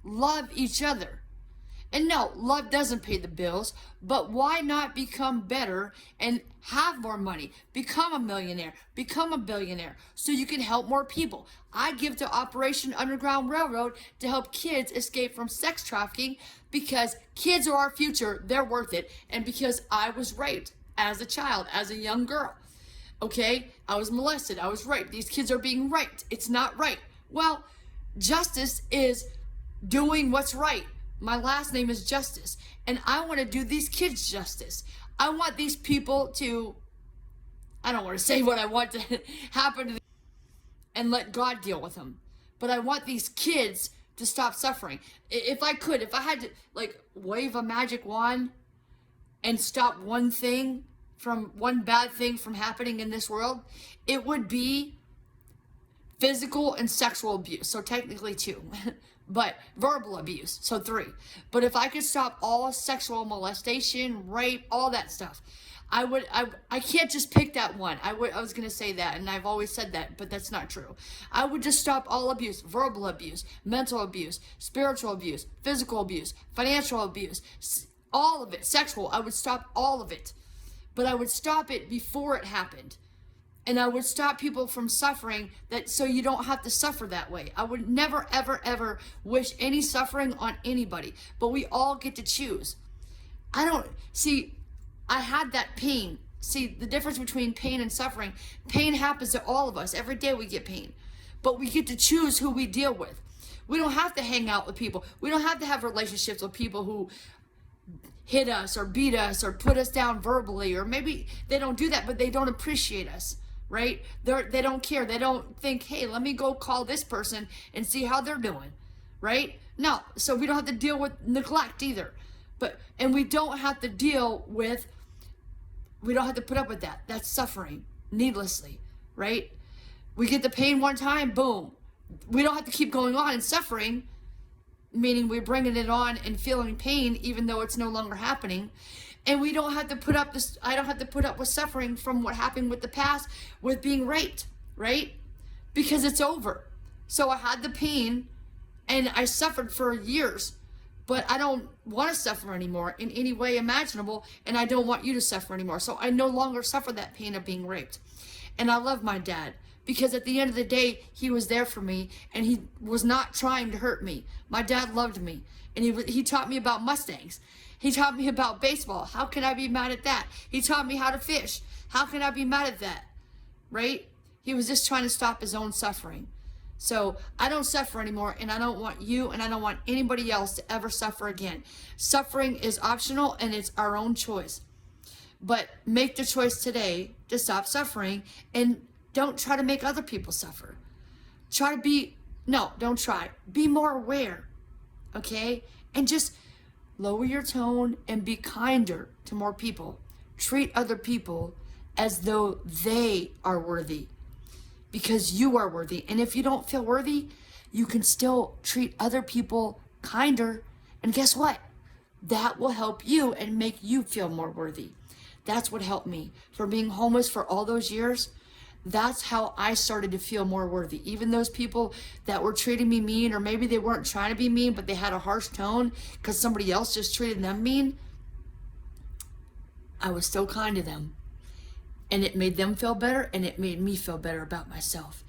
love each other. And no, love doesn't pay the bills, but why not become better and have more money? Become a millionaire, become a billionaire, so you can help more people. I give to Operation Underground Railroad to help kids escape from sex trafficking because kids are our future, they're worth it, and because I was raped as a child, as a young girl. Okay, I was molested, I was raped. These kids are being raped. It's not right. Well, justice is doing what's right. My last name is Justice, and I want to do these kids justice. I want these people to, I don't want to say what I want to happen to them and let God deal with them, but I want these kids to stop suffering. If I could, if I had to like wave a magic wand and stop one bad thing from happening in this world, it would be physical and sexual abuse. So technically 2, but verbal abuse. So 3. But if I could stop all sexual molestation, rape, all that stuff, I can't just pick that one. I was going to say that, and I've always said that, but that's not true. I would just stop all abuse, verbal abuse, mental abuse, spiritual abuse, physical abuse, financial abuse, all of it, sexual. I would stop all of it. But I would stop it before it happened. And I would stop people from suffering, that so you don't have to suffer that way. I would never, ever, ever wish any suffering on anybody. But we all get to choose. I had that pain. See, the difference between pain and suffering. Pain happens to all of us. Every day we get pain. But we get to choose who we deal with. We don't have to hang out with people. We don't have to have relationships with people who hit us or beat us or put us down verbally. Or maybe they don't do that, but they don't appreciate us. Right? They don't care. They don't think, hey, let me go call this person and see how they're doing. Right? No. So we don't have to deal with neglect either. And we don't have to put up with that. That's suffering needlessly. Right? We get the pain one time, boom. We don't have to keep going on and suffering, meaning we're bringing it on and feeling pain even though it's no longer happening. And we don't have to put up this, I don't have to put up with suffering from what happened with the past, with being raped, right? Because it's over. So I had the pain and I suffered for years, but I don't want to suffer anymore in any way imaginable, and I don't want you to suffer anymore. So I no longer suffer that pain of being raped. And I love my dad because at the end of the day, he was there for me and he was not trying to hurt me. My dad loved me, and he taught me about Mustangs. He taught me about baseball. How can I be mad at that? He taught me how to fish. How can I be mad at that? Right? He was just trying to stop his own suffering. So I don't suffer anymore, and I don't want you and I don't want anybody else to ever suffer again. Suffering is optional and it's our own choice. But make the choice today to stop suffering and don't try to make other people suffer. Don't try. Be more aware, okay? And just lower your tone and be kinder to more people. Treat other people as though they are worthy, because you are worthy. And if you don't feel worthy, you can still treat other people kinder. And guess what? That will help you and make you feel more worthy. That's what helped me. For being homeless for all those years, that's how I started to feel more worthy. Even those people that were treating me mean, or maybe they weren't trying to be mean, but they had a harsh tone because somebody else just treated them mean, I was still kind to them. And it made them feel better, and it made me feel better about myself.